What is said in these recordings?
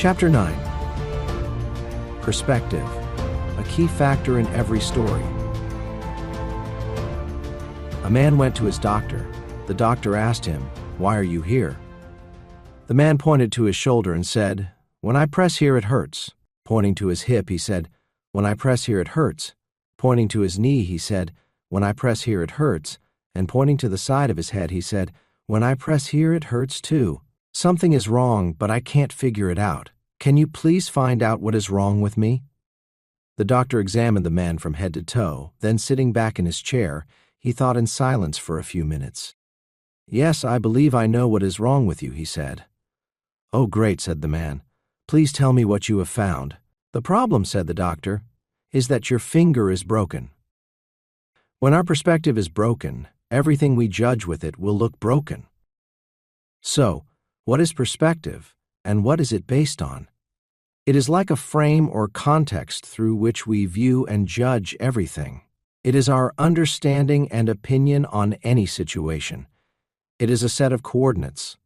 Chapter 9. Perspective, a key factor in every story. A man went to his doctor. The doctor asked him, "Why are you here?" The man pointed to his shoulder and said, "When I press here, it hurts." Pointing to his hip, he said, "When I press here, it hurts." Pointing to his knee, he said, "When I press here, it hurts." And pointing to the side of his head, he said, "When I press here, it hurts too. Something is wrong, but I can't figure it out. Can you please find out what is wrong with me?" The doctor examined the man from head to toe. Then, sitting back in his chair, he thought in silence for a few minutes. "Yes, I believe I know what is wrong with you," he said. "Oh, great," said the man. "Please tell me what you have found." "The problem," said the doctor, "is that your finger is broken." When our perspective is broken, everything we judge with it will look broken. So, what is perspective, and what is it based on? It is like a frame or context through which we view and judge everything. It is our understanding and opinion on any situation. It is a set of coordinates,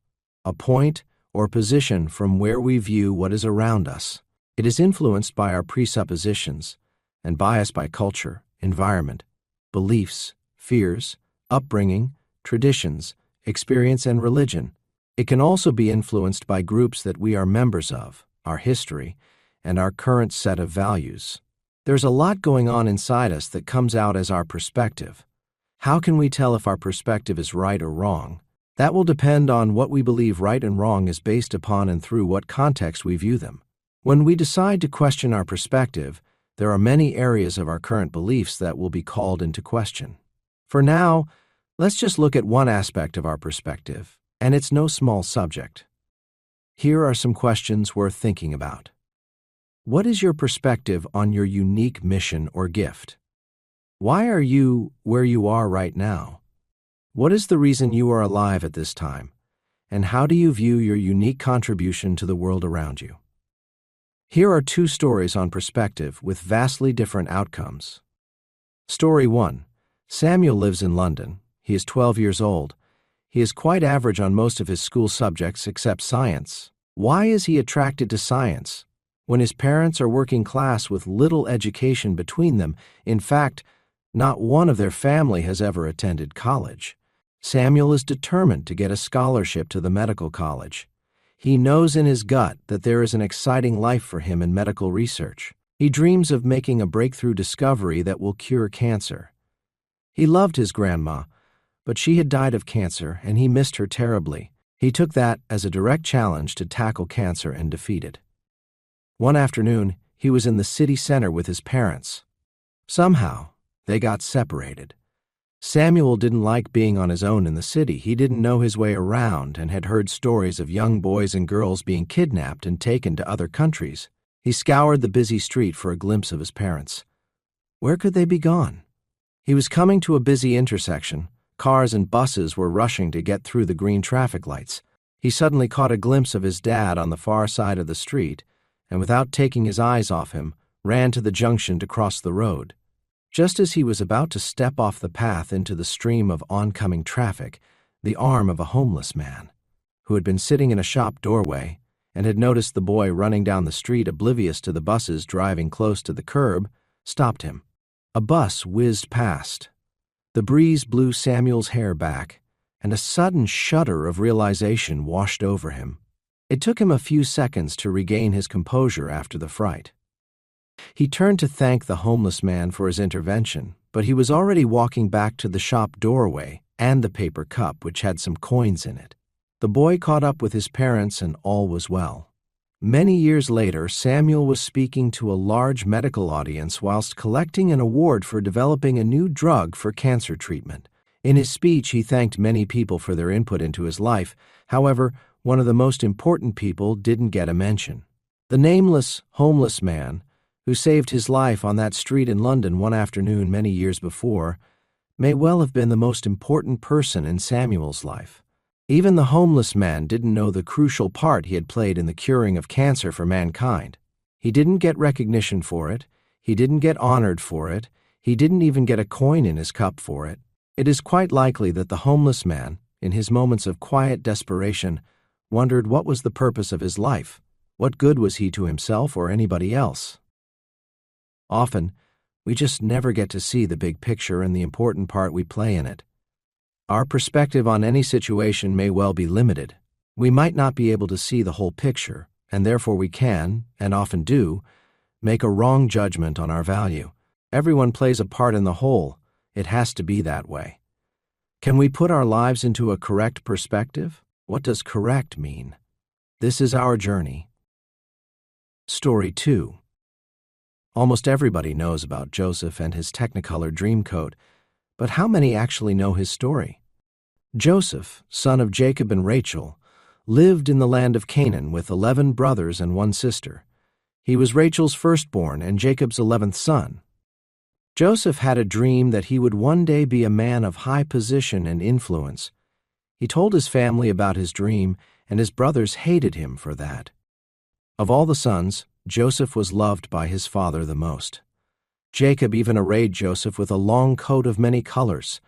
a point or position from where we view what is around us. It is influenced by our presuppositions and biased by culture, environment, beliefs, fears, upbringing, traditions, experience, and religion. It can also be influenced by groups that we are members of, our history, and our current set of values. There's a lot going on inside us that comes out as our perspective. How can we tell if our perspective is right or wrong? That will depend on what we believe right and wrong is based upon and through what context we view them. When we decide to question our perspective, there are many areas of our current beliefs that will be called into question. For now, let's just look at one aspect of our perspective, and it's no small subject. Here are some questions worth thinking about. What is your perspective on your unique mission or gift? Why are you where you are right now? What is the reason you are alive at this time? And how do you view your unique contribution to the world around you? Here are two stories on perspective with vastly different outcomes. Story 1. Samuel lives in London. He is 12 years old. He is quite average on most of his school subjects except science. Why is he attracted to science? When his parents are working class with little education between them, in fact, not one of their family has ever attended college. Samuel is determined to get a scholarship to the medical college. He knows in his gut that there is an exciting life for him in medical research. He dreams of making a breakthrough discovery that will cure cancer. He loved his grandma, but she had died of cancer and he missed her terribly. He took that as a direct challenge to tackle cancer and defeat it. One afternoon, he was in the city center with his parents. Somehow, they got separated. Samuel didn't like being on his own in the city. He didn't know his way around and had heard stories of young boys and girls being kidnapped and taken to other countries. He scoured the busy street for a glimpse of his parents. Where could they be gone? He was coming to a busy intersection. Cars and buses were rushing to get through the green traffic lights. He suddenly caught a glimpse of his dad on the far side of the street, and without taking his eyes off him, ran to the junction to cross the road. Just as he was about to step off the path into the stream of oncoming traffic, the arm of a homeless man, who had been sitting in a shop doorway and had noticed the boy running down the street oblivious to the buses driving close to the curb, stopped him. A bus whizzed past. The breeze blew Samuel's hair back, and a sudden shudder of realization washed over him. It took him a few seconds to regain his composure after the fright. He turned to thank the homeless man for his intervention, but he was already walking back to the shop doorway and the paper cup which had some coins in it. The boy caught up with his parents and all was well. Many years later, Samuel was speaking to a large medical audience whilst collecting an award for developing a new drug for cancer treatment. In his speech, he thanked many people for their input into his life. However, one of the most important people didn't get a mention. The nameless, homeless man, who saved his life on that street in London one afternoon many years before, may well have been the most important person in Samuel's life. Even the homeless man didn't know the crucial part he had played in the curing of cancer for mankind. He didn't get recognition for it. He didn't get honored for it. He didn't even get a coin in his cup for it. It is quite likely that the homeless man, in his moments of quiet desperation, wondered what was the purpose of his life. What good was he to himself or anybody else? Often, we just never get to see the big picture and the important part we play in it. Our perspective on any situation may well be limited. We might not be able to see the whole picture, and therefore we can, and often do, make a wrong judgment on our value. Everyone plays a part in the whole. It has to be that way. Can we put our lives into a correct perspective? What does correct mean? This is our journey. Story 2. Almost everybody knows about Joseph and his Technicolor Dreamcoat, but how many actually know his story? Joseph, son of Jacob and Rachel, lived in the land of Canaan with 11 brothers and 1 sister. He was Rachel's firstborn and Jacob's 11th son. Joseph had a dream that he would one day be a man of high position and influence. He told his family about his dream, and his brothers hated him for that. Of all the sons, Joseph was loved by his father the most. Jacob even arrayed Joseph with a long coat of many colors.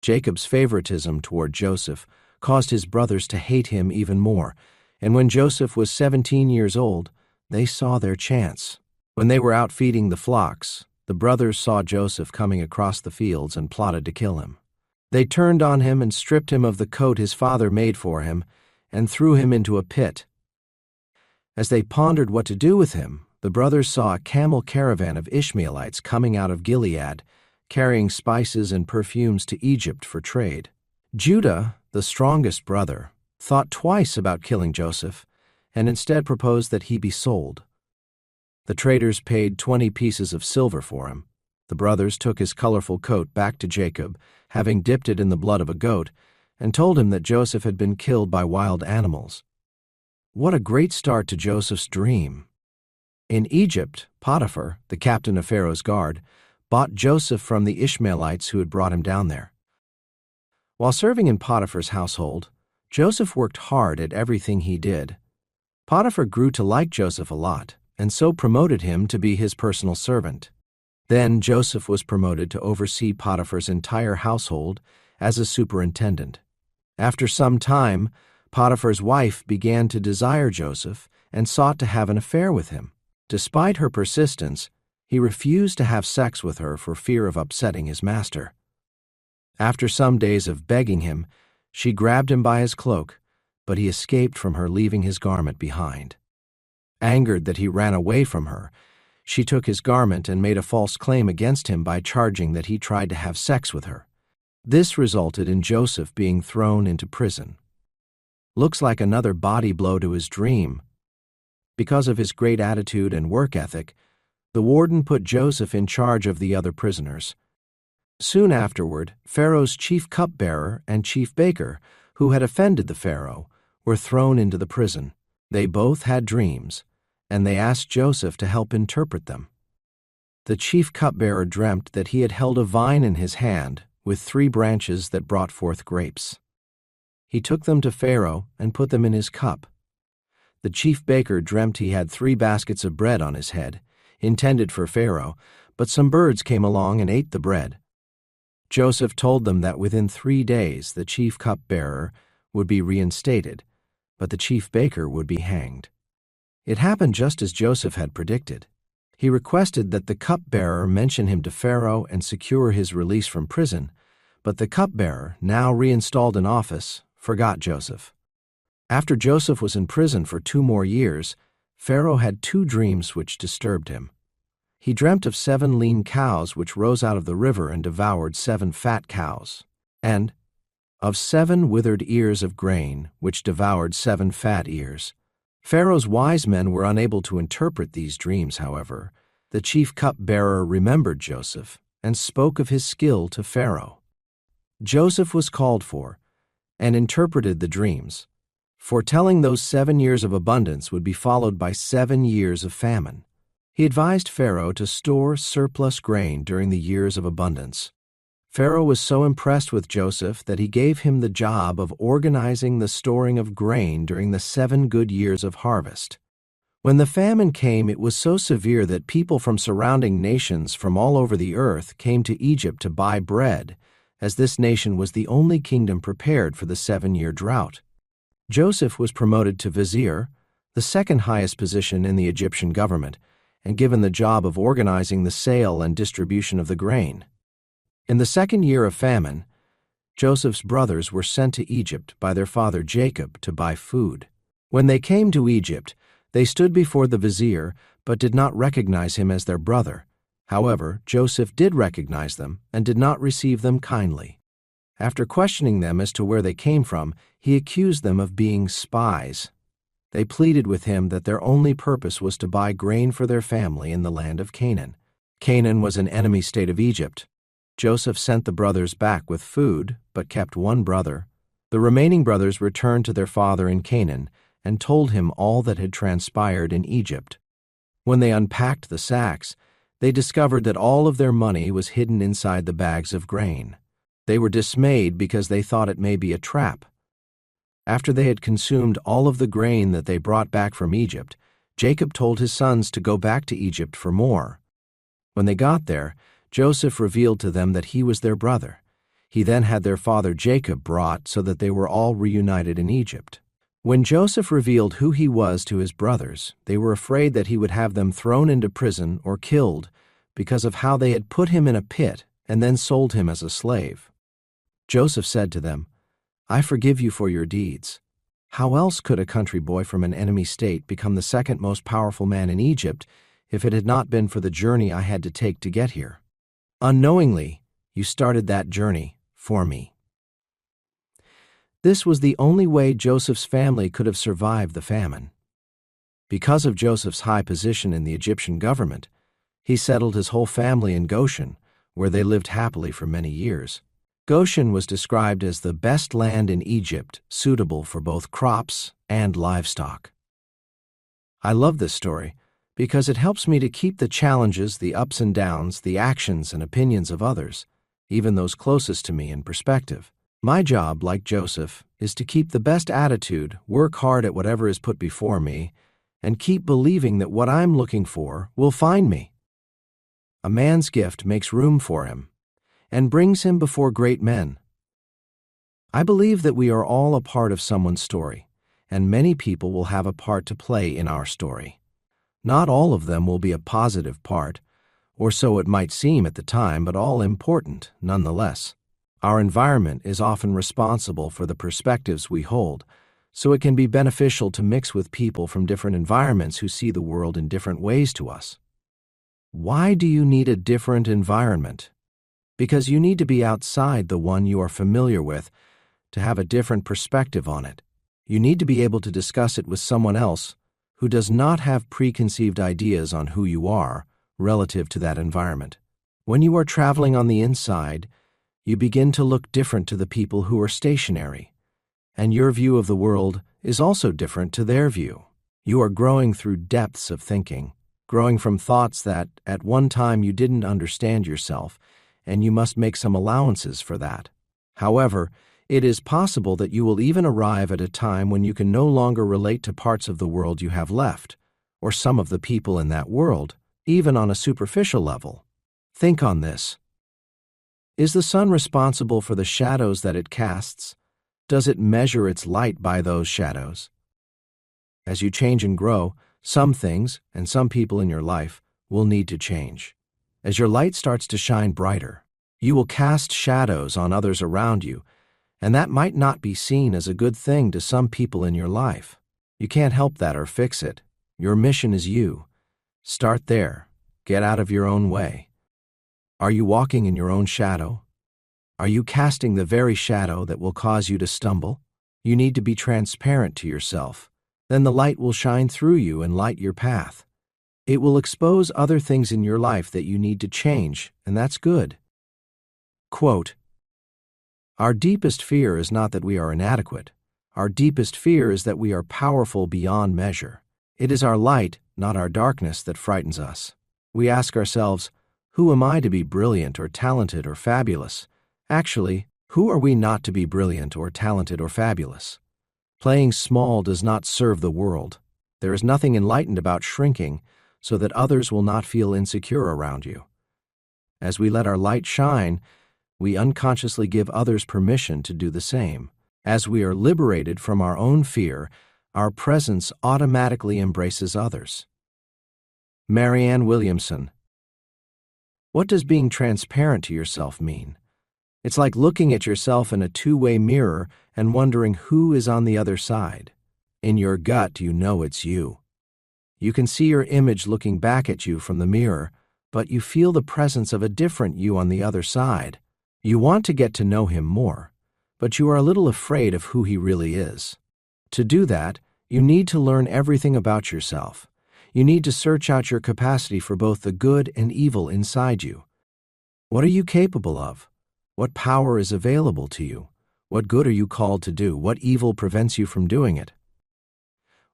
Jacob's favoritism toward Joseph caused his brothers to hate him even more, and when Joseph was 17 years old, they saw their chance. When they were out feeding the flocks, the brothers saw Joseph coming across the fields and plotted to kill him. They turned on him and stripped him of the coat his father made for him and threw him into a pit. As they pondered what to do with him, the brothers saw a camel caravan of Ishmaelites coming out of Gilead, carrying spices and perfumes to Egypt for trade. Judah, the strongest brother, thought twice about killing Joseph and instead proposed that he be sold. The traders paid 20 pieces of silver for him. The brothers took his colorful coat back to Jacob, having dipped it in the blood of a goat, and told him that Joseph had been killed by wild animals. What a great start to Joseph's dream! In Egypt, Potiphar, the captain of Pharaoh's guard, bought Joseph from the Ishmaelites who had brought him down there. While serving in Potiphar's household, Joseph worked hard at everything he did. Potiphar grew to like Joseph a lot, and so promoted him to be his personal servant. Then Joseph was promoted to oversee Potiphar's entire household as a superintendent. After some time, Potiphar's wife began to desire Joseph and sought to have an affair with him. Despite her persistence, he refused to have sex with her for fear of upsetting his master. After some days of begging him, she grabbed him by his cloak, but he escaped from her, leaving his garment behind. Angered that he ran away from her, she took his garment and made a false claim against him by charging that he tried to have sex with her. This resulted in Joseph being thrown into prison. Looks like another body blow to his dream. Because of his great attitude and work ethic, the warden put Joseph in charge of the other prisoners. Soon afterward, Pharaoh's chief cupbearer and chief baker, who had offended the Pharaoh, were thrown into the prison. They both had dreams, and they asked Joseph to help interpret them. The chief cupbearer dreamt that he had held a vine in his hand with 3 branches that brought forth grapes. He took them to Pharaoh and put them in his cup. The chief baker dreamt he had 3 baskets of bread on his head, intended for Pharaoh, but some birds came along and ate the bread. Joseph told them that within 3 days the chief cupbearer would be reinstated, but the chief baker would be hanged. It happened just as Joseph had predicted. He requested that the cupbearer mention him to Pharaoh and secure his release from prison, but the cupbearer, now reinstalled in office, forgot Joseph. After Joseph was in prison for 2 more years, Pharaoh had 2 dreams which disturbed him. He dreamt of 7 lean cows which rose out of the river and devoured 7 fat cows, and of 7 withered ears of grain which devoured 7 fat ears. Pharaoh's wise men were unable to interpret these dreams, however. The chief cupbearer remembered Joseph and spoke of his skill to Pharaoh. Joseph was called for and interpreted the dreams, foretelling those 7 years of abundance would be followed by 7 years of famine. He advised Pharaoh to store surplus grain during the years of abundance. Pharaoh was so impressed with Joseph that he gave him the job of organizing the storing of grain during the 7 good years of harvest. When the famine came, it was so severe that people from surrounding nations from all over the earth came to Egypt to buy bread, as this nation was the only kingdom prepared for the 7-year drought. Joseph was promoted to vizier, the second highest position in the Egyptian government, and given the job of organizing the sale and distribution of the grain. In the second year of famine, Joseph's brothers were sent to Egypt by their father Jacob to buy food. When they came to Egypt, they stood before the vizier but did not recognize him as their brother. However, Joseph did recognize them and did not receive them kindly. After questioning them as to where they came from, he accused them of being spies. They pleaded with him that their only purpose was to buy grain for their family in the land of Canaan. Canaan was an enemy state of Egypt. Joseph sent the brothers back with food, but kept one brother. The remaining brothers returned to their father in Canaan and told him all that had transpired in Egypt. When they unpacked the sacks, they discovered that all of their money was hidden inside the bags of grain. They were dismayed because they thought it may be a trap. After they had consumed all of the grain that they brought back from Egypt, Jacob told his sons to go back to Egypt for more. When they got there, Joseph revealed to them that he was their brother. He then had their father Jacob brought so that they were all reunited in Egypt. When Joseph revealed who he was to his brothers, they were afraid that he would have them thrown into prison or killed because of how they had put him in a pit and then sold him as a slave. Joseph said to them, "I forgive you for your deeds. How else could a country boy from an enemy state become the second most powerful man in Egypt if it had not been for the journey I had to take to get here? Unknowingly, you started that journey for me." This was the only way Joseph's family could have survived the famine. Because of Joseph's high position in the Egyptian government, he settled his whole family in Goshen, where they lived happily for many years. Goshen was described as the best land in Egypt, suitable for both crops and livestock. I love this story because it helps me to keep the challenges, the ups and downs, the actions and opinions of others, even those closest to me, in perspective. My job, like Joseph, is to keep the best attitude, work hard at whatever is put before me, and keep believing that what I'm looking for will find me. A man's gift makes room for him and brings him before great men. I believe that we are all a part of someone's story, and many people will have a part to play in our story. Not all of them will be a positive part, or so it might seem at the time, but all important nonetheless. Our environment is often responsible for the perspectives we hold, so it can be beneficial to mix with people from different environments who see the world in different ways to us. Why do you need a different environment? Because you need to be outside the one you are familiar with to have a different perspective on it. You need to be able to discuss it with someone else who does not have preconceived ideas on who you are relative to that environment. When you are traveling on the inside, you begin to look different to the people who are stationary, and your view of the world is also different to their view. You are growing through depths of thinking, growing from thoughts that at one time you didn't understand yourself, and you must make some allowances for that. However, it is possible that you will even arrive at a time when you can no longer relate to parts of the world you have left, or some of the people in that world, even on a superficial level. Think on this. Is the sun responsible for the shadows that it casts? Does it measure its light by those shadows? As you change and grow, some things and some people in your life will need to change. As your light starts to shine brighter, you will cast shadows on others around you, and that might not be seen as a good thing to some people in your life. You can't help that or fix it. Your mission is you. Start there. Get out of your own way. Are you walking in your own shadow? Are you casting the very shadow that will cause you to stumble? You need to be transparent to yourself. Then the light will shine through you and light your path. It will expose other things in your life that you need to change, and that's good. Quote, "Our deepest fear is not that we are inadequate. Our deepest fear is that we are powerful beyond measure. It is our light, not our darkness, that frightens us. We ask ourselves, who am I to be brilliant or talented or fabulous? Actually, who are we not to be brilliant or talented or fabulous? Playing small does not serve the world. There is nothing enlightened about shrinking so that others will not feel insecure around you. As we let our light shine, we unconsciously give others permission to do the same. As we are liberated from our own fear, Our presence automatically embraces others. Marianne Williamson. What does being transparent to yourself mean? It's like looking at yourself in a two-way mirror and wondering who is on the other side. In your gut, you know it's you. You can see your image looking back at you from the mirror, but you feel the presence of a different you on the other side. You want to get to know him more, but you are a little afraid of who he really is. To do that, you need to learn everything about yourself. You need to search out your capacity for both the good and evil inside you. What are you capable of? What power is available to you? What good are you called to do? What evil prevents you from doing it?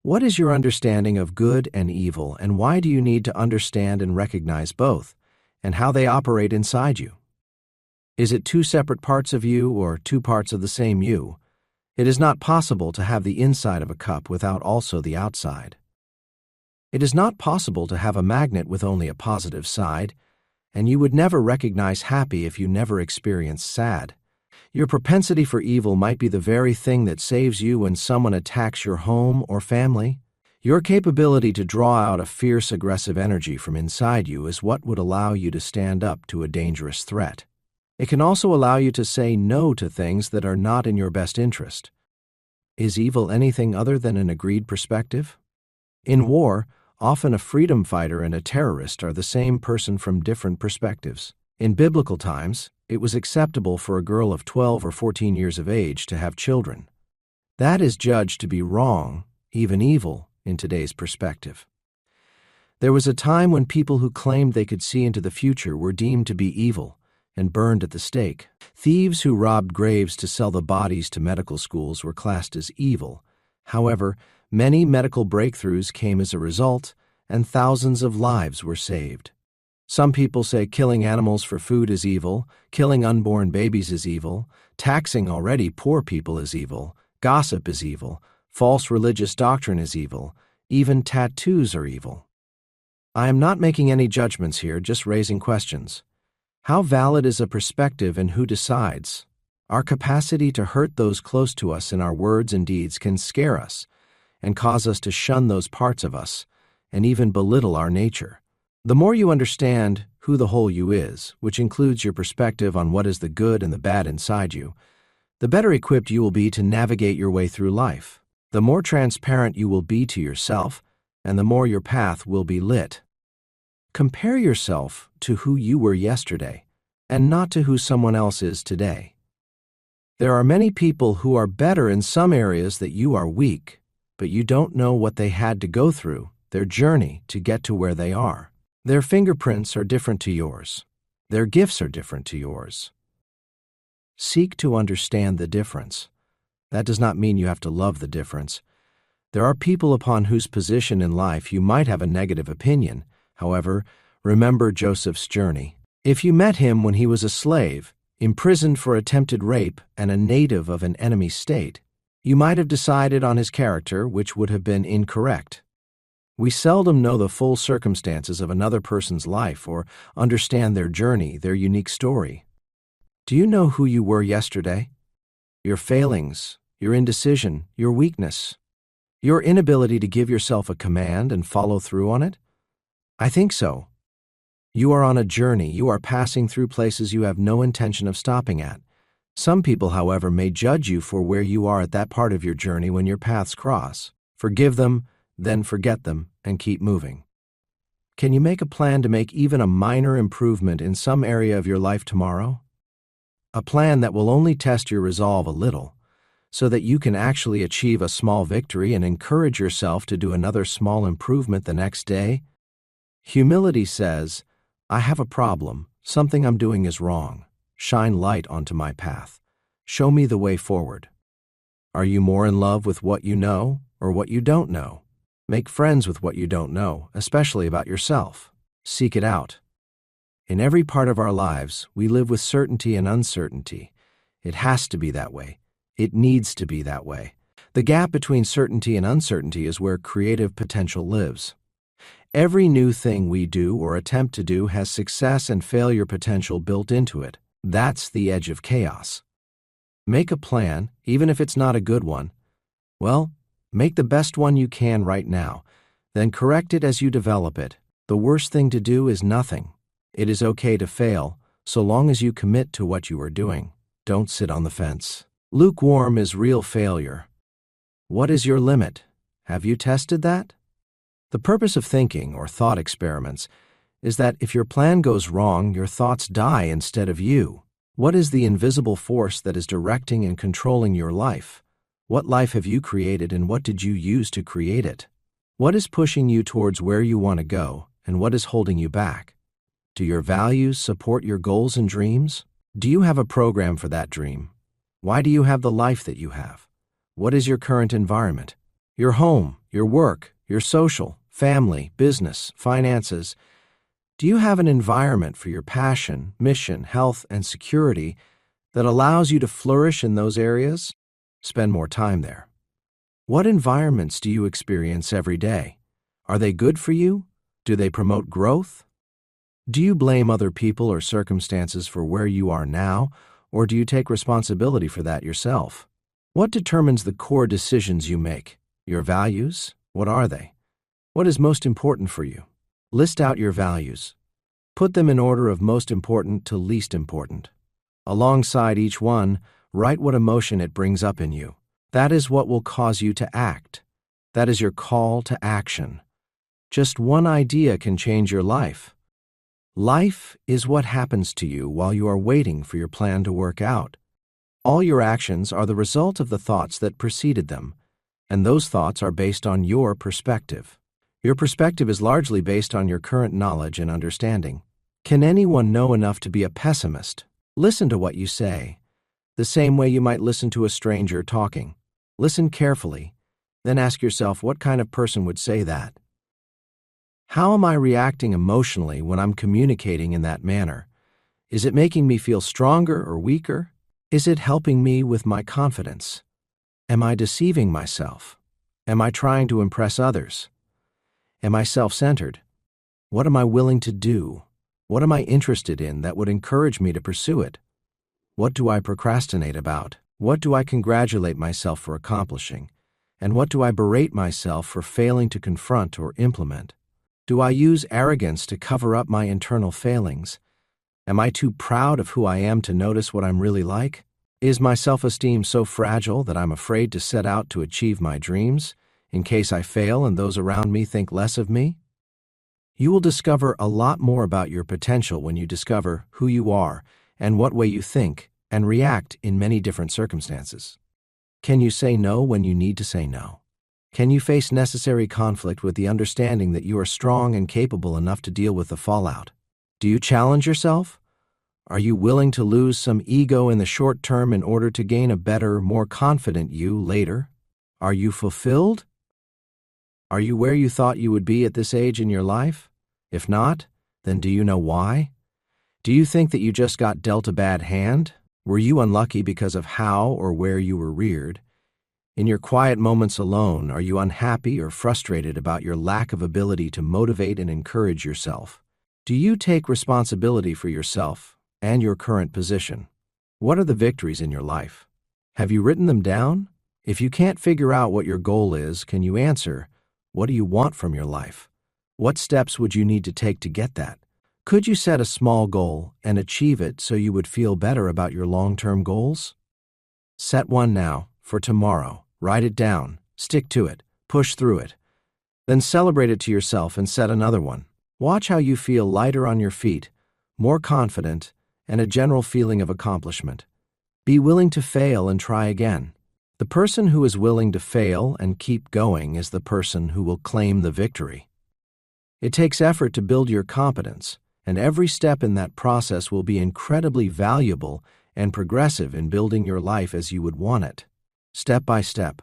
What is your understanding of good and evil, and why do you need to understand and recognize both, and how they operate inside you? Is it two separate parts of you or two parts of the same you? It is not possible to have the inside of a cup without also the outside. It is not possible to have a magnet with only a positive side, and you would never recognize happy if you never experienced sad. Your propensity for evil might be the very thing that saves you when someone attacks your home or family. Your capability to draw out a fierce, aggressive energy from inside you is what would allow you to stand up to a dangerous threat. It can also allow you to say no to things that are not in your best interest. Is evil anything other than an agreed perspective? In war, often a freedom fighter and a terrorist are the same person from different perspectives. In biblical times, it was acceptable for a girl of 12 or 14 years of age to have children. That is judged to be wrong, even evil, in today's perspective. There was a time when people who claimed they could see into the future were deemed to be evil and burned at the stake. Thieves who robbed graves to sell the bodies to medical schools were classed as evil. However, many medical breakthroughs came as a result, and thousands of lives were saved. Some people say killing animals for food is evil, killing unborn babies is evil, taxing already poor people is evil, gossip is evil, false religious doctrine is evil, even tattoos are evil. I am not making any judgments here, just raising questions. How valid is a perspective and who decides? Our capacity to hurt those close to us in our words and deeds can scare us and cause us to shun those parts of us and even belittle our nature. The more you understand who the whole you is, which includes your perspective on what is the good and the bad inside you, the better equipped you will be to navigate your way through life. The more transparent you will be to yourself, and the more your path will be lit. Compare yourself to who you were yesterday, and not to who someone else is today. There are many people who are better in some areas that you are weak, but you don't know what they had to go through, their journey to get to where they are. Their fingerprints are different to yours. Their gifts are different to yours. Seek to understand the difference. That does not mean you have to love the difference. There are people upon whose position in life you might have a negative opinion. However, remember Joseph's journey. If you met him when he was a slave, imprisoned for attempted rape and a native of an enemy state, you might have decided on his character, which would have been incorrect. We seldom know the full circumstances of another person's life or understand their journey, their unique story. Do you know who you were yesterday? Your failings, your indecision, your weakness, your inability to give yourself a command and follow through on it? I think so. You are on a journey. You are passing through places you have no intention of stopping at. Some people, however, may judge you for where you are at that part of your journey when your paths cross. Forgive them, then forget them, and keep moving. Can you make a plan to make even a minor improvement in some area of your life tomorrow? A plan that will only test your resolve a little, so that you can actually achieve a small victory and encourage yourself to do another small improvement the next day? Humility says, I have a problem. Something I'm doing is wrong. Shine light onto my path. Show me the way forward. Are you more in love with what you know or what you don't know? Make friends with what you don't know, especially about yourself. Seek it out. In every part of our lives, we live with certainty and uncertainty. It has to be that way. It needs to be that way. The gap between certainty and uncertainty is where creative potential lives. Every new thing we do or attempt to do has success and failure potential built into it. That's the edge of chaos. Make a plan, even if it's not a good one. Well, Make the best one you can right now, then correct it as you develop it. The worst thing to do is nothing. It is okay to fail, so long as you commit to what you are doing. Don't sit on the fence. Lukewarm is real failure. What is your limit? Have you tested that? The purpose of thinking or thought experiments is that if your plan goes wrong, your thoughts die instead of you. What is the invisible force that is directing and controlling your life? What life have you created and what did you use to create it? What is pushing you towards where you want to go and what is holding you back? Do your values support your goals and dreams? Do you have a program for that dream? Why do you have the life that you have? What is your current environment? Your home, your work, your social, family, business, finances. Do you have an environment for your passion, mission, health, and security that allows you to flourish in those areas? Spend more time there. What environments do you experience every day? Are they good for you? Do they promote growth? Do you blame other people or circumstances for where you are now, or do you take responsibility for that yourself? What determines the core decisions you make? Your values? What are they? What is most important for you? List out your values. Put them in order of most important to least important. Alongside each one, write what emotion it brings up in you. That is what will cause you to act. That is your call to action. Just one idea can change your life. Life is what happens to you while you are waiting for your plan to work out. All your actions are the result of the thoughts that preceded them, and those thoughts are based on your perspective. Your perspective is largely based on your current knowledge and understanding. Can anyone know enough to be a pessimist? Listen to what you say, the same way you might listen to a stranger talking. Listen carefully, then ask yourself what kind of person would say that. How am I reacting emotionally when I'm communicating in that manner? Is it making me feel stronger or weaker? Is it helping me with my confidence? Am I deceiving myself? Am I trying to impress others? Am I self-centered? What am I willing to do? What am I interested in that would encourage me to pursue it? What do I procrastinate about? What do I congratulate myself for accomplishing? And what do I berate myself for failing to confront or implement? Do I use arrogance to cover up my internal failings? Am I too proud of who I am to notice what I'm really like? Is my self-esteem so fragile that I'm afraid to set out to achieve my dreams, in case I fail and those around me think less of me? You will discover a lot more about your potential when you discover who you are and what way you think and react in many different circumstances. Can you say no when you need to say no? Can you face necessary conflict with the understanding that you are strong and capable enough to deal with the fallout? Do you challenge yourself? Are you willing to lose some ego in the short term in order to gain a better, more confident you later? Are you fulfilled? Are you where you thought you would be at this age in your life? If not, then do you know why? Do you think that you just got dealt a bad hand? Were you unlucky because of how or where you were reared? In your quiet moments alone, are you unhappy or frustrated about your lack of ability to motivate and encourage yourself? Do you take responsibility for yourself and your current position? What are the victories in your life? Have you written them down? If you can't figure out what your goal is, can you answer, what do you want from your life? What steps would you need to take to get that? Could you set a small goal and achieve it so you would feel better about your long-term goals? Set one now, for tomorrow. Write it down, stick to it, push through it. Then celebrate it to yourself and set another one. Watch how you feel lighter on your feet, more confident, and a general feeling of accomplishment. Be willing to fail and try again. The person who is willing to fail and keep going is the person who will claim the victory. It takes effort to build your competence, and every step in that process will be incredibly valuable and progressive in building your life as you would want it. Step by step.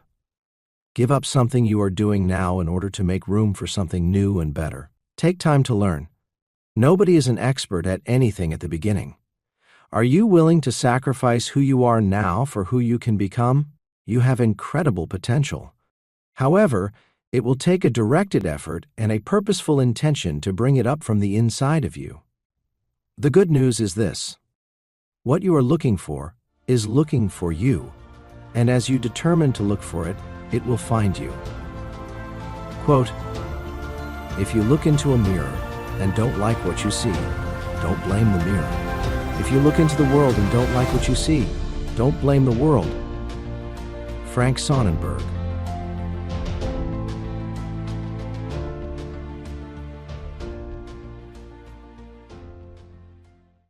Give up something you are doing now in order to make room for something new and better. Take time to learn. Nobody is an expert at anything at the beginning. Are you willing to sacrifice who you are now for who you can become? You have incredible potential. However, it will take a directed effort and a purposeful intention to bring it up from the inside of you. The good news is this: what you are looking for is looking for you. And as you determine to look for it, it will find you. Quote, "If you look into a mirror and don't like what you see, don't blame the mirror. If you look into the world and don't like what you see, don't blame the world." Frank Sonnenberg.